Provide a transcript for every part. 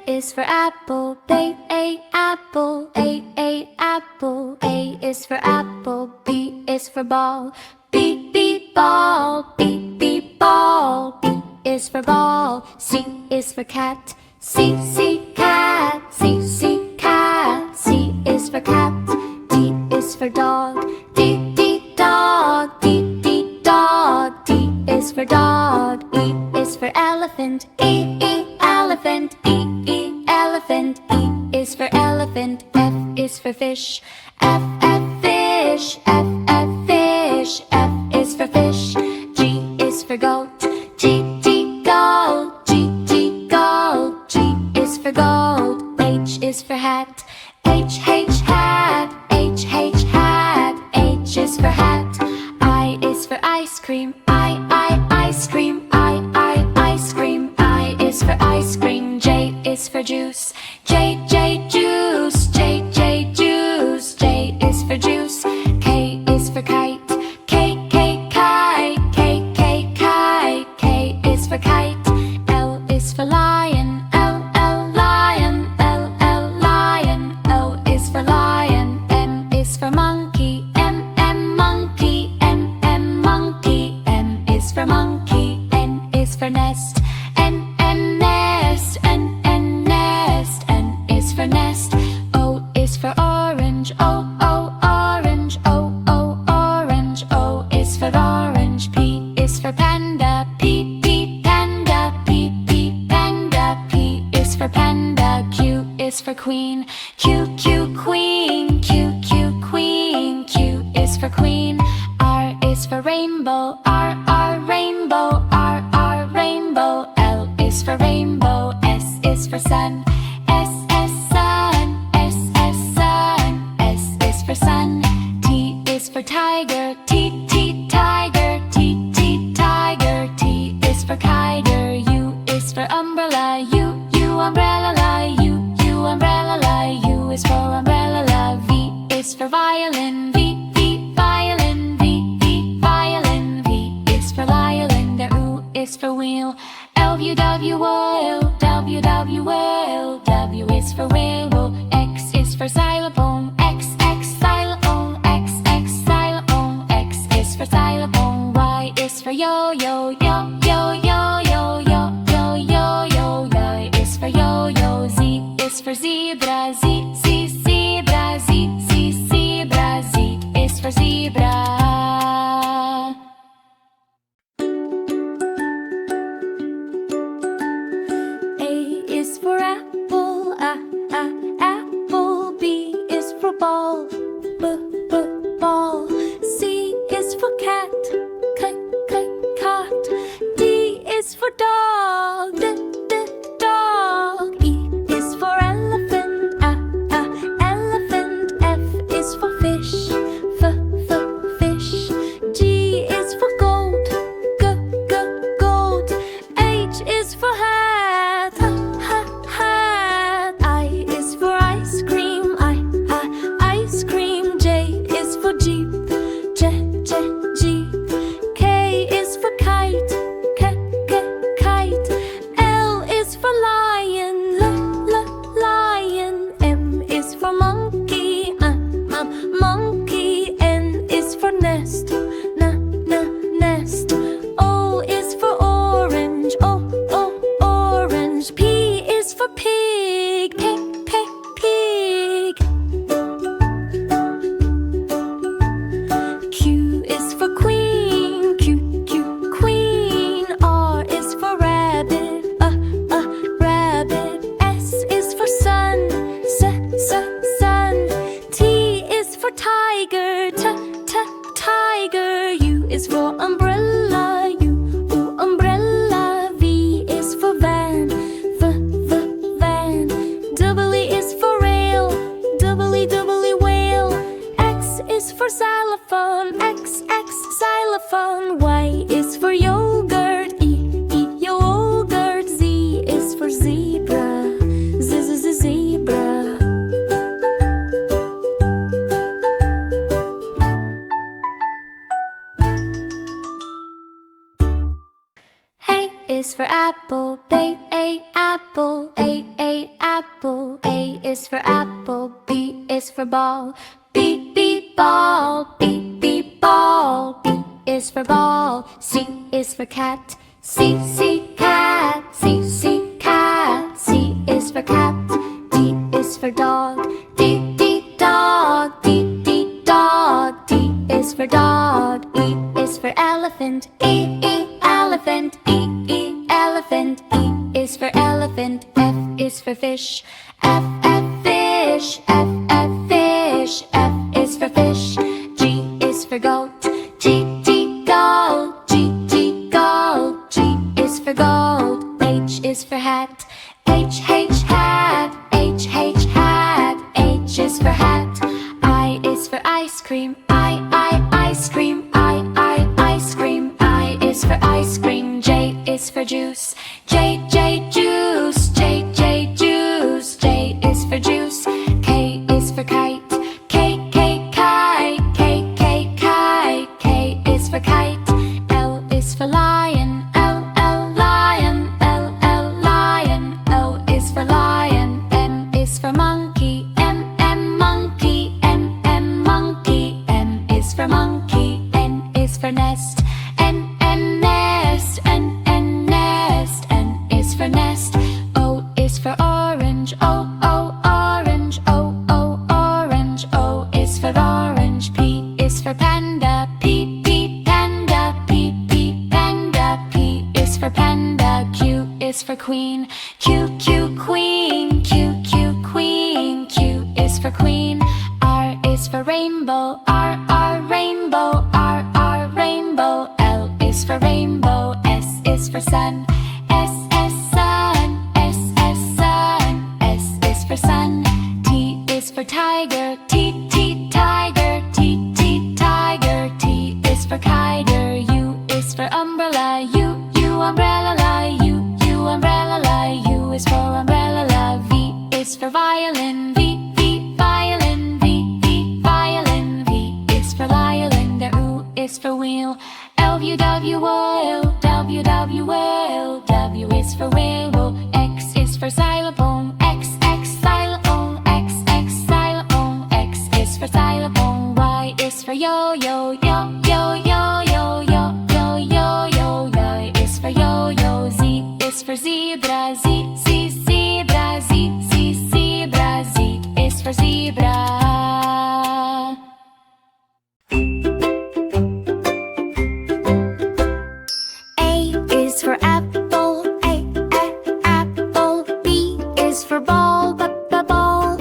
is for apple, A apple, A apple. A is for apple, B is for ball, B ball, B ball. B is for ball, C is for cat, C cat, C cat. C is for cat, D is for dog, D dog, D dog. D is for dog, E is for elephant, E elephant, E elephant. E is for elephant, F is for fish, F fish, F fish. F is for fish, G is for goat, G goat, G goat. G is for goat, H is for hat, H hat, H hat. H is for hat, I is for ice cream, I ice cream, I ice cream. I is for ice cream, J is for juice, J juice, J juice. J is for juice, K is for kite, K kite, K kite. K is for kite, L is for lion, L lion, L lion. O is for lion, M is for monkey, M monkey, M monkey. M is for monkey, N is for nest, N nest, N nest. N is for nest, O is for orange, O orange, O orange. O is for orange, P is for panda, P panda, P panda. P is for panda, Q is for queen, Q queen, Q queen. Q is for queen, R is for rainbow, R rainbow, R rainbow. L is for rainbow, S is for sun, S sun, S sun. S is for sun, T is for tiger, T tiger, T tiger. T is for tiger, U is for umbrella, U umbrella, U umbrella. U is for umbrella, V is for violin, V violin, V violin. V is for violin, the U is for wheel, W wheel, W wheel. W is for whale, X is for xylophone, X xylophone, X xylophone. X is for xylophone, Y is for yo-yo, yo-yo. Y is for yo-yo, Z is for zebra, Z zebra, Z zebra. Z is for zebra. Apple, B is for ball, ball. C is for cat, cat. D is for dog, dog. E is for elephant, elephant. F is for fish, fish. G is for goat, goat. H is for hat, hat. I is for ice cream, ice cream. J is for jeep, jeep. K is for kite, kite. L is for lion, lion. M is for monkey, monkey. N is for nest, nest. O is for orange, orange. P is for pig, pig. Q is for queen, queen. R is for rabbit, rabbit. S is for sun, sun. T is for tiger, tiger. U is for umbrella, umbrella. V is for van, van. W is for rail, whale. X is for xylophone, X xylophone. Y is for yogurt, E yogurt. Z is for zebra, zebra. A is for apple, A apple, A apple. A is for apple. B is for ball. B, B, ball. B, B, ball. B is for ball. C is for cat. C, C, cat. C, C, cat. C is for cat. D is for dog. D, D, dog. D, D, dog. D is for dog. E is for elephant. E, E, elephant. E, E, elephant. E is for elephant. F is for fish. F, F, fish. F, F, fish. F is for fish. G is for goat. G, G, goat. G, G, goat. G is for goat. H is for hat. H, H, hat. H, H, hat. H is for hat. I is for ice cream. I, ice cream. I, ice cream. I is for ice cream. J is for juice. J, J, juice. J, J, juice. J is for juice. K is for kite. K, K, kite. K, K, kite. K is for kite. L is for lion. L, L, lion. L, L, lion. O is for lion. M is for monkey. M, M, monkey. M, M, monkey. N is for monkey. N is for nest. N, N, nest. N, N, nest. N is for nest. O is for orange. O, O, orange. O, O, orange. O is for orange. P is for panda. P, P, panda. P, P, panda. P is for panda. Q is for queen. Q, Q, queen. Q, Q, queen. Q is for queen. R is for rainbow. R, R, rainbow. R, R, rainbow. L is for rainbow. S is for sun. S, S, sun. S, S, sun. S is for sun. T is for tiger. T, T, tiger. T, T, tiger. T is for kiter. U is for umbrella. U, U, umbrella. U, U, umbrella. U is for umbrella. V is for violin. V, V, violin. V, V, violin. V is for violin. The U is for wheel. W, W, whale. W, W, whale. W is for whale. X is for xylophone. X, X, xylophone. X, X, xylophone. X is for xylophone. Y is for yo-yo. Yo, yo, yo, yo, yo, yo, yo, yo. Y is for yo-yo. Z is for zebra. Z, Z, zebra. Z, Z, zebra. Z is for zebra. For apple, apple. B is for ball, ball.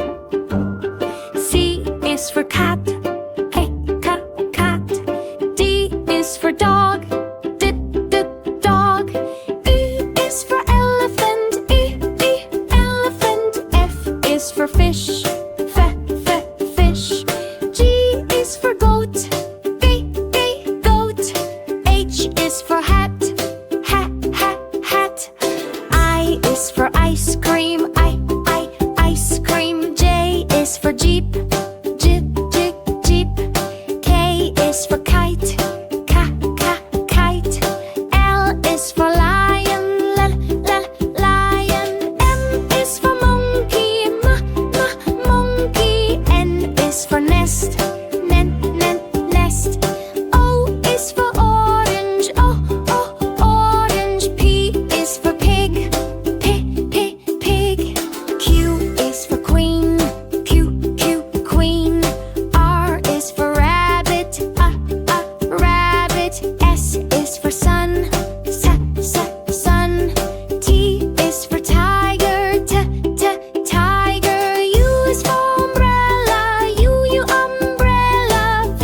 C is for cat, cat. D is for dog, dog. E is for elephant, elephant. F is for fish, fish. G is for goat, goat. H is for hat. I is for ice cream. Ice cream. J is for jeep. Jeep. K is for kite. Kite. L is for lion. Lion. M is for monkey. Monkey. N is for nest. Nest. O is for orange. Orange. P is for pig. Pig. Q is for queen. Queen. R is for rabbit. Rabbit. S is for sun. Sun. T is for tiger. Tiger. U is for umbrella. U, umbrella. V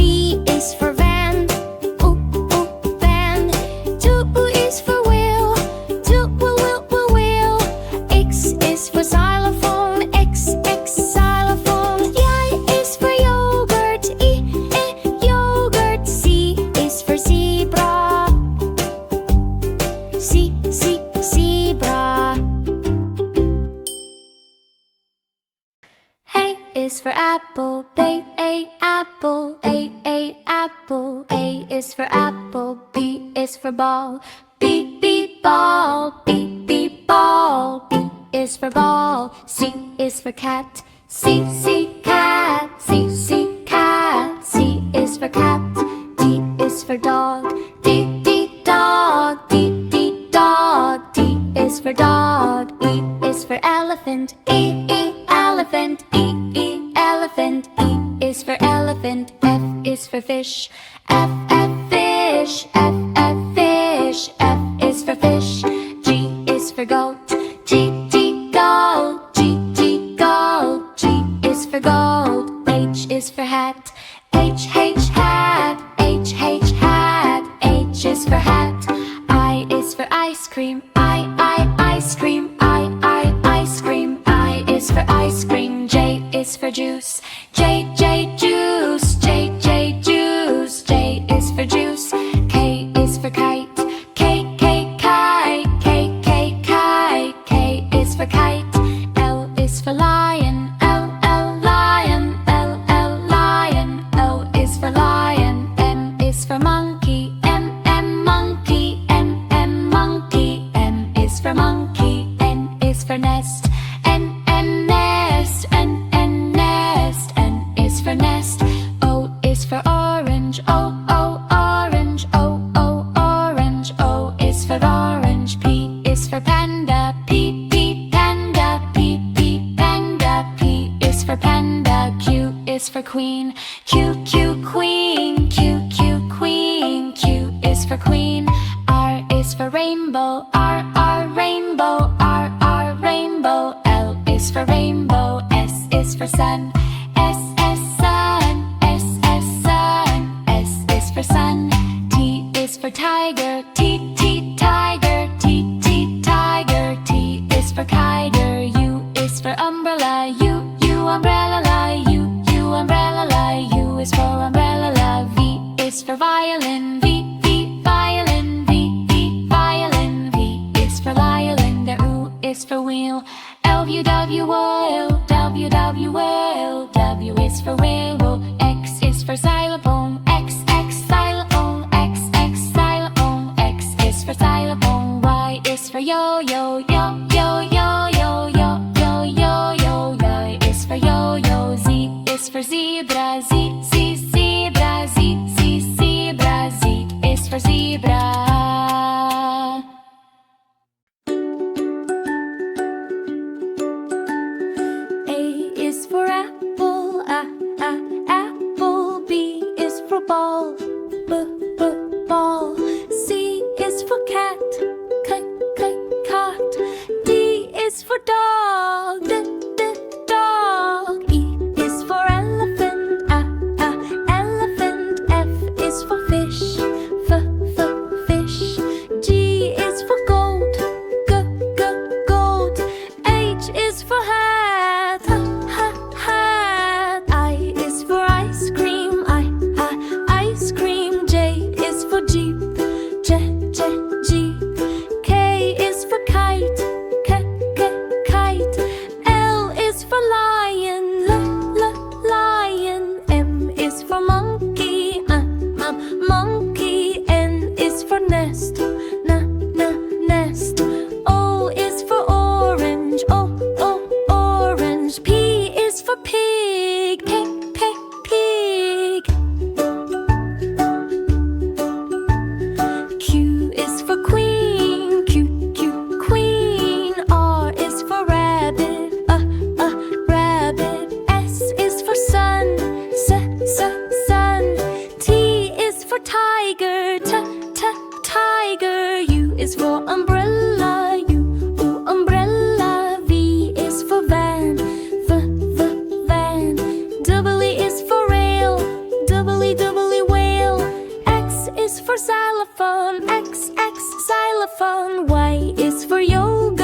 is for van. Van. W is for wheel. Wheel. X is for xylophone. X, xylophone. Y is for yogurt. E, yogurt. C is for zebra. C, zebra. A is for apple. A, apple. A, apple. A is for apple. B is for ball. B, B, ball. B, B, ball. B is for ball. C is for cat. C, cat. C, cat. C is for cat. D is for dog. D, dog. D, dog. D is for dog. E is for elephant. E, elephant. E, elephant. E is for elephant. F is for fish. F, fish. F, fish. F is for fish. G is for goat. G, goat. G, goat. G is for gold. H is for hat. H, hat. H, hat. H is for hat. I is for ice cream. I, ice cream. I, ice cream. I is for ice cream. J is for juice. J, juice. J, juice. J is for juice. K is for kite. K, kite. K, kite. K is for kite. L is for lion. L, lion. L, lion. O is for lion. M is for monkey. M, monkey. M, monkey. N is for monkey. N is for nest. N, nest. N, nest. N is for nest. O is for orange. O, orange. O, orange. O is for orange. P is for panda. P, panda. P, panda. P is for panda. Q is for queen. Q, queen. Q, queen. Q is for queen. R is for rainbow. R, rainbow. R, rainbow. L is for rainbow. S is for sun. S, sun. S, sun. S is for sun. T is for tiger. T, tiger. T, tiger. T is for tiger. U is for umbrella. U, umbrella. U, umbrella. U is for umbrella. V is for violin. V, violin. V, violin. V is for violin. The U is for wheel. W, whale. W, whale. W is for whale. X is for xylophone. X, xylophone. X, xylophone. X is for xylophone. Y is for yo-yo. Yo, yo. Y is for yo-yo. Z is for zebra. Z, zebra. Z, zebra. Z is for zebra. For apple, apple. B is for ball, ball. C is for cat, cat. D is for dog, dog. E is for elephant, elephant. F is for fish, fish. G is for goat, goat. H is for hat, hat. I is for ice cream. Ice cream. J is for jeep. Jeep. K is for kite. Kite. L is for lion. Lion. M is for monkey. Monkey. N is for nest. Nest. O is for orange. Orange. P is for pig. Pig. Q is for queen. Queen. R is for rabbit. Rabbit. S is for sun. Sun. T is for tiger. Tiger. U is for umbrella. Umbrella. V is for van. Van. W is for rail. Whale. X is for xylophone. X, xylophone. Y is for yoga.